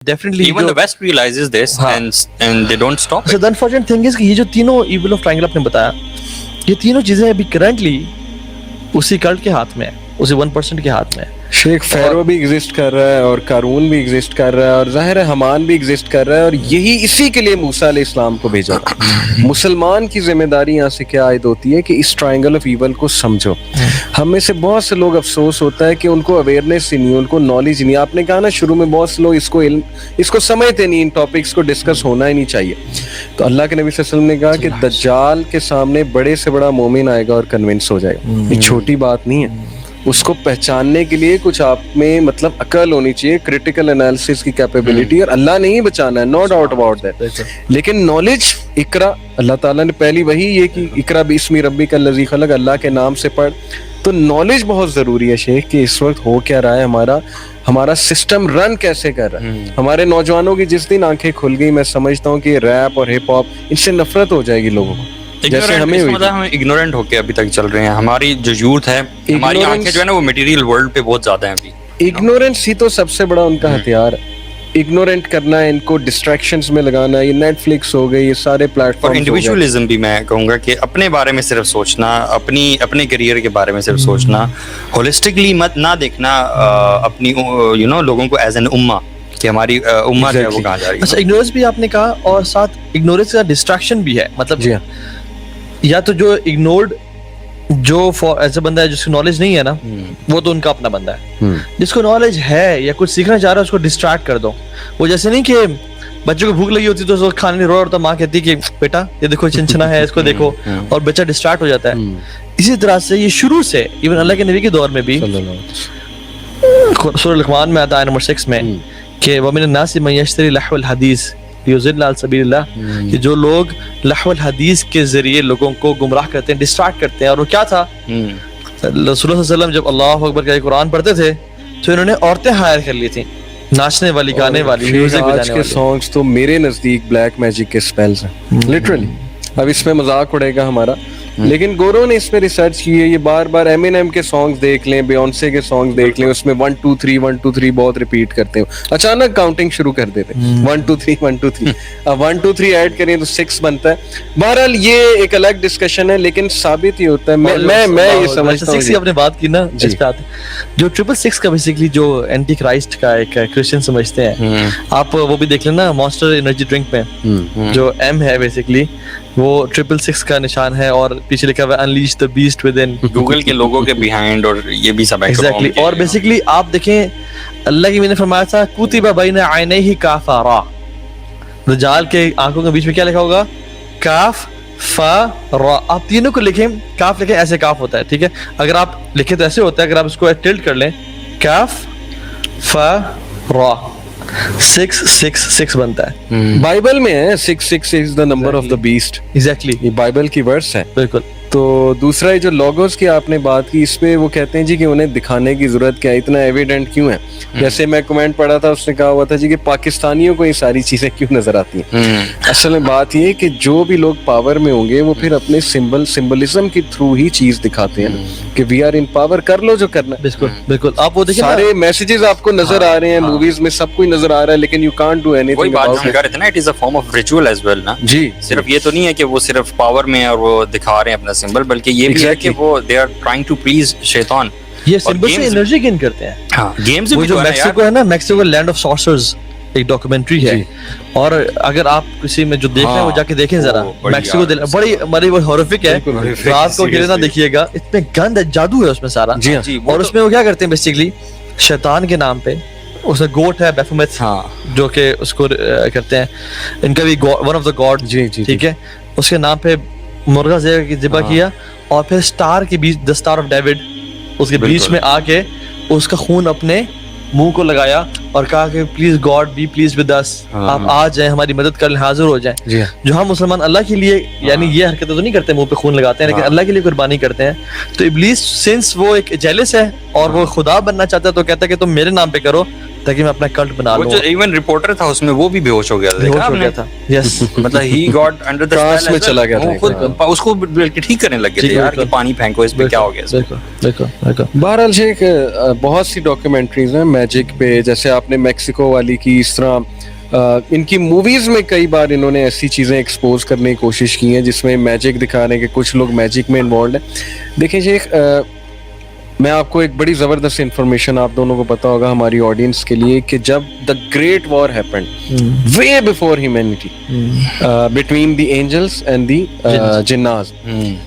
Definitely. Even the West realizes this and they don't stop So it. the unfortunate thing is कि ये जो तीनों evil of triangle आपने बताया, ये तीनों चीजें अभी currently उसी कल्ट के हाथ में है, उसी 1% के हाथ में है. शेख फैरो भी एग्जिस्ट कर रहा है और कारून भी एग्जिस्ट कर रहा है और जाहिर है हमान भी एग्जिस्ट कर रहा है और यही इसी के लिए मूसा अलैहिस्सलाम को भेजा था. मुसलमान की जिम्मेदारी यहाँ से क्या आयद होती है कि इस ट्रायंगल ऑफ ईवल को समझो. हम में से बहुत से लोग अफसोस होता है कि उनको अवेयरनेस ही नहीं, उनको नॉलेज नहीं. आपने कहा ना शुरू में बहुत से लोग इसको समझते नहीं, इन टॉपिक्स को डिस्कस होना ही नहीं चाहिए. तो अल्लाह के नबी सल्लल्लाहु अलैहि वसल्लम ने कहा कि दज्जाल के सामने बड़े से बड़ा मोमिन आएगा और कन्विंस हो जाएगा. ये छोटी बात नहीं है. उसको पहचानने के लिए कुछ आप में मतलब अकल होनी चाहिए, क्रिटिकल एनालिसिस की कैपेबिलिटी. और अल्लाह ने ही बचाना है, नो डाउट अबाउट दैट. लेकिन नॉलेज इकरा, अल्लाह ताला ने पहली वही ये कि इकरा बिस्मी रब्बिकल लज़ी खलक, अल्लाह के नाम से पढ़. तो नॉलेज बहुत जरूरी है शेख कि इस वक्त हो क्या रहा है, हमारा सिस्टम रन कैसे कर रहा है. हमारे नौजवानों की जिस दिन आंखें खुल गई, मैं समझता हूँ कि रैप और हिप हॉप इनसे नफरत हो जाएगी लोगों को. जैसे हमें हम इग्नोरेंट होके अभी तक चल रहे हैं. हमारी जो यूथ है, हमारी आंखें जो है ना वो मटेरियल वर्ल्ड पे बहुत ज्यादा है अभी. इग्नोरेंस ही तो सबसे बड़ा उनका हथियार है. इग्नोरेंट करना है, इनको डिस्ट्रैक्शंस में लगाना है. ये नेटफ्लिक्स हो गई, ये सारे प्लेटफॉर्म. और इंडिविजुअलिज्म भी मैं कहूँगा कि अपने बारे में सिर्फ सोचना, अपने करियर के बारे में सिर्फ सोचना, होलिस्टिकली मत ना देखना अपनी लोगों को एज एन उम्मा कि हमारी उम्मा जो है वो कहाँ जा रही है. अच्छा, इग्नोरेंस भी आपने कहा और साथ इग्नोरेंस का डिस्ट्रैक्शन भी है. मतलब जी हाँ, या तो जो इग्नोर्ड जो ऐसा बंदा है जिसको नॉलेज नहीं है ना, वो तो उनका अपना बंदा है. जिसको नॉलेज है या कुछ सीखना चाह रहा है उसको डिस्ट्रैक्ट कर दो. वो जैसे नहीं कि बच्चों को भूख लगी होती तो उसको खाने नहीं रो रहा होता, माँ कहती कि बेटा ये देखो चिंचना है, इसको देखो, और बच्चा डिस्ट्रैक्ट हो जाता है. इसी तरह से ये शुरू से इवन अल्लाह के नबी के दौर में भी सूरह लुक़मान में आता है नंबर 6 में कि वमिन नासि मन यश्तरी लहवल हदीस युज़िल्लु अन सबीलिल्लाह, कि जो लोग लहवल हदीस के जरिए लोगों को गुमराह करते हैं, डिस्ट्रैक्ट करते हैं. और वो क्या था, रसूलुल्लाह सल्लल्लाहु अलैहि वसल्लम जब अल्लाहु अकबर का कुरान पढ़ते थे तो इन्होंने औरतें हायर कर ली थी, नाचने वाली, गाने वाली, म्यूजिक बजाने वाली. आज के सॉन्ग्स तो मेरे नजदीक ब्लैक मैजिक के स्पेल्स हैं लिटरली. अब इसमें मजाक उड़ेगा हमारा, लेकिन गोरों ने इस पे रिसर्च की है. ये बार बार एमिनेम के सॉन्ग्स देख लें, बियोंसे के सॉन्ग्स देख लें, उसमें 1 2 3 1 2 3 बहुत रिपीट करते हैं. अचानक काउंटिंग शुरू कर देते हैं 1 2 3 1 2 3. अब 1 2 3 ऐड करें तो 6 बनता है. बहरहाल ये एक अलग डिस्कशन है, लेकिन साबित ही होता है. मैं ये समझता हूँ, 6 की आपने बात की ना, इस पे आते जो 666 का बेसिकली जो एंटी क्राइस्ट का एक क्रिश्चियन समझते हैं. आप वो भी देख लेना मॉन्स्टर एनर्जी ड्रिंक में जो M है बेसिकली वो 666 का निशान है और पीछे लिखा हुआ है unleash the beast with in. Google के लोगों के बिहाइंड और ये भी सब एग्जैक्टली. और बेसिकली आप देखें अल्लाह की मैंने फरमाया था कुतिबा बैना आइनैहि काफरा, दज्जाल के आंखों के बीच में क्या लिखा होगा, काफ फा रा. आप तीनों को लिखें, काफ लिखें ऐसे काफ होता है, ठीक है. अगर आप लिखें तो ऐसे होता है, अगर आप इसको टिल्ट कर लें काफ फा रा 666 बनता है. बाइबल में है 666 is the number of the beast. Exactly, ये बाइबल की वर्स है. बिल्कुल. तो दूसरा जो लोगोस की आपने बात की, इस पे वो कहते हैं जी कि उन्हें दिखाने की जरूरत क्या है, इतना एविडेंट क्यों है. जैसे मैं कमेंट पढ़ा था, उसने कहा हुआ था जी कि पाकिस्तानियों को ये सारी चीजें क्यों नजर आती हैं. असल में बात ये है कि जो भी लोग पावर में होंगे वो फिर अपने सिंबलिज्म के थ्रू ही चीज दिखाते हैं कि वी आर इन पावर, कर लो जो करना. बिल्कुल बिल्कुल. आप वो देखिए सारे मैसेजेस आपको नजर आ रहे हैं, मूवीज में सब कुछ नजर आ रहा है, लेकिन यू कांट डू एनीथिंग. वही बात हम कर रहे थे ना, it is a form of ritual as well ना. जी, सिर्फ ये तो नहीं है कि वो सिर्फ पावर में और वो दिखा रहे हैं अपना सिंबल, बल्कि ये भी है कि वो they are trying to please शैतान. ये सिंबल से एनर्जी गेन करते हैं. हाँ, गेम्स वो जो मैक्सिको है ना, मैक्सिको लैंड ऑफ सॉर्सर्स एक डॉक्यूमेंट्री है. और अगर आप किसी में जो देख रहे हैं वो जाके देखें जरा. मैक्सिको बड़ी हॉरिफिक है. रात को गिरे ना देखिएगा, इतने गंद है, जादू है उसमें सारा. और उसमें वो क्या करते हैं बेसिकली शैतान के नाम पे, उसमें गोट है बेफुमेथ, जो कि उसको करते हैं, इनका भी वन ऑफ द गॉड, ठीक है, उसके नाम पे मुर्गा ज़िबा किया और फिर स्टार के बीच, द स्टार ऑफ डेविड, उसके बीच में आके उसका खून अपने मुंह को लगाया और कहा कि please God be please with us, आप आ जाएं, हमारी मदद करने हाजिर हो जाएं. जो हम मुसलमान अल्लाह के लिए यानी ये हरकतें तो नहीं करते, मुंह पे खून लगाते हैं, लेकिन अल्लाह के लिए कुर्बानी करते हैं. तो इब्लीस सिंस वो एक जेलस है और वो खुदा बनना चाहता है तो कहता है कि तुम मेरे नाम पे करो, ताकि मैं अपना कल्ट बना वो लूं। जो इवन रिपोर्टर था उसमें वो भी बेहोश हो गया था, बेहोश देखा हो आपने? गया था, यस। मतलब he got under the trance में चला गया था, खुद उसको बल्कि ठीक करने लग गए थे यार कि पानी फेंको इस पे, क्या हो गया इसमें? देखो बहरहाल शेख, बहुत सी डॉक्यूमेंट्रीज हैं मैजिक पे, जैसे आपने मेक्सिको वाली की, इस तरह इनकी मूवीज में कई बार इन्होंने ऐसी चीजें एक्सपोज करने की कोशिश की हैं जिसमें मैजिक दिखा रहे हैं कि कुछ लोग मैजिक में इन्वॉल्व हैं। देखिए शेख, मैं आपको एक बड़ी जबरदस्त इंफॉर्मेशन आप दोनों को पता होगा, हमारी ऑडियंस के लिए, कि जब the great war happened way before humanity between the angels and the jinns,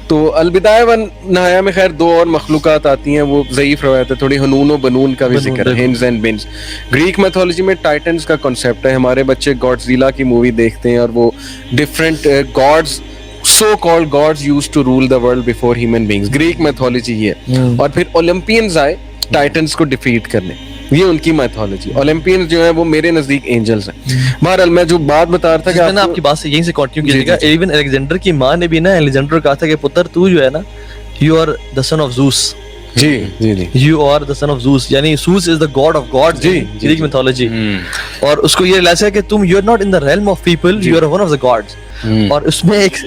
तो अलबिदाया व नहाया में खैर दो और मखलूकात आती हैं, वो ज़ईफ रवायत है थोड़ी, हनून और बनून का भी जिक्र है, हिंस एंड बिन्स। ग्रीक मैथोलॉजी में टाइटन्स का कॉन्सेप्ट है, हमारे बच्चे गॉडजिला की मूवी देखते हैं और वो different God's, so called gods used to rule the world before human beings, Greek mythology है। और फिर ओलंपियंस आए टाइटन्स को डिफीट करने, ये उनकी मैथोलॉजी। ओलंपियंस जो है वो मेरे नजदीक एंजल्स हैं। बहरहाल मैं जो बात बता रहा था कि मैंने आपकी बात से यहीं से कंटिन्यू जी, किया, इवन अलेक्जेंडर की माँ ने भी ना अलेक्जेंडर को कहा था कि पुत्र तू जो है ना, you are the son of Zeus, जी जी जी, you are the son of Zeus, यानी Zeus is the god of gods, जी, ग्रीक मिथोलॉजी। और उसको ये रियलाइज है कि तुम you are not in the realm of people, you are one of the gods. और उसमें एक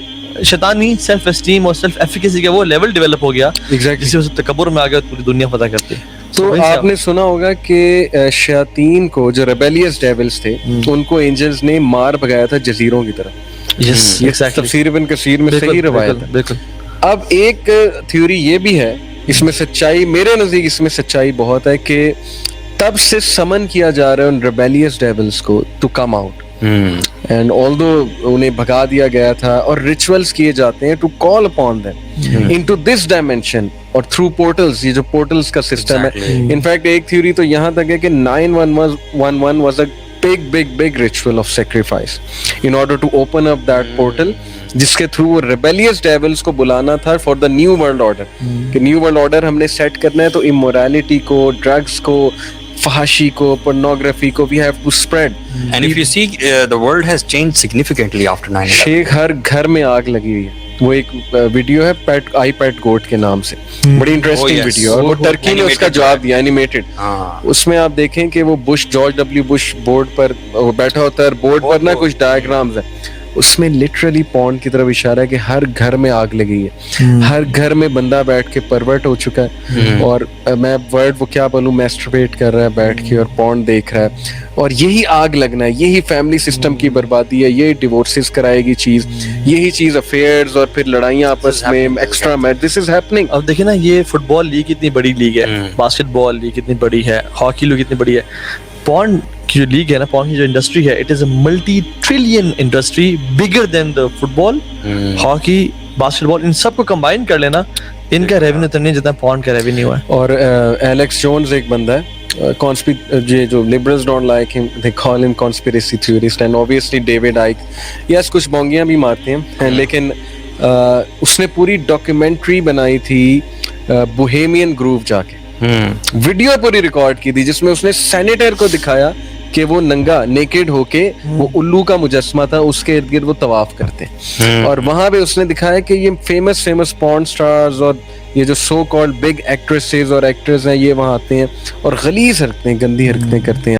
शैतानी सेल्फ एस्टीम और सेल्फ एफिकेसी का वो लेवल डेवलप हो गया, एग्जैक्टली। जिससे उसे तकब्बुर में आ गया, पूरी दुनिया पता करती। तो आपने सुना होगा कि शयातीन को, जो रेबेलियस डेविल्स थे, उनको एंजल्स ने मार भगाया था जजीरों की तरफ। यस, एग्जैक्टली, तफसीर इब्न कसीर में सही रवायत है। बिल्कुल। अब एक थ्योरी ये भी है, इसमें सच्चाई, मेरे नजदीक इसमें सच्चाई बहुत है, कि तब से समन किया जा रहा है उन रेबेलियस डेविल्स को to come out, and although उन्हें भगा दिया गया था, और रिचुअल्स किए जाते हैं to call upon them into this dimension, और थ्रू पोर्टल्स, ये जो पोर्टल्स का सिस्टम है। इनफैक्ट एक थ्योरी तो यहाँ तक है कि 911 was a big ritual of sacrifice in order to open up that portal, जिसके थ्रू वो रेबेलियस डेविल्स को बुलाना था for the new world order, कि न्यू वर्ल्ड ऑर्डर हमने सेट करना है, तो इमोरलिटी को, ड्रग्स को, फहाशी को, पोर्नोग्राफी को, we have to spread. And if you see, the world has changed significantly after 9/11. Sheikh, हर घर में आग लगी हुई है। वो एक वीडियो है पेट आई पेट गोट के नाम से, बड़ी इंटरेस्टिंग वीडियो है, वो टर्की ने उसका जवाब दिया, एनिमेटेड। उसमें आप देखें कि वो जॉर्ज डब्ल्यू बुश बोर्ड पर वो बैठा होता है, बोर्ड पर ना कुछ डायग्राम्स है, उसमें लिटरली पॉन्ड की तरफ इशारा है कि हर घर में आग लगी है, हर घर में बंदा बैठ के परवर्ट हो चुका है, और मैं वर्ड वो क्या बोलूं, मैस्टरबेट कर रहा है बैठ के और पॉन्ड देख रहा है, और यही आग लगना है, यही फैमिली सिस्टम की बर्बादी है, यही डिवोर्सेस कराएगी चीज, यही चीज अफेयर्स, और फिर लड़ाइयाँ आपस में, extra match, this is happening. अब देखिए ना, ये फुटबॉल लीग इतनी बड़ी लीग है, बास्केटबॉल लीग इतनी बड़ी है, हॉकी लीग इतनी बड़ी है, पॉर्न की जो लीग है ना, पॉर्न की जो इंडस्ट्री है, it is a multi trillion industry, bigger than the football, hockey, basketball, इन सबको कंबाइन कर लेना, इनका रेवेन्यू इतना जितना पॉर्न का रेवेन्यू है। और एलेक्स जोन्स एक बंदा है, जो liberals don't like him, they call him conspiracy theorist, and obviously David Icke, yes, कुछ बोंगियां भी मारते हैं, लेकिन उसने पूरी डॉक्यूमेंट्री बनाई थी बोहेमियन ग्रूव जाके, वीडियो पूरी रिकॉर्ड की थी, जिसमें उसने सेनेटर को दिखाया कि वो नंगा नेकेड होके, वो उल्लू का मुजस्मा था, उसके इर्द गिर्द वो तवाफ करते हैं, और वहां पे उसने दिखाया कि ये फेमस पॉर्न स्टार्स और ये जो सो कॉल्ड बिग एक्ट्रेसेस और एक्टर्स हैं, ये वहां आते हैं और गलीज हरकतें, गंदी हरकतें करते हैं।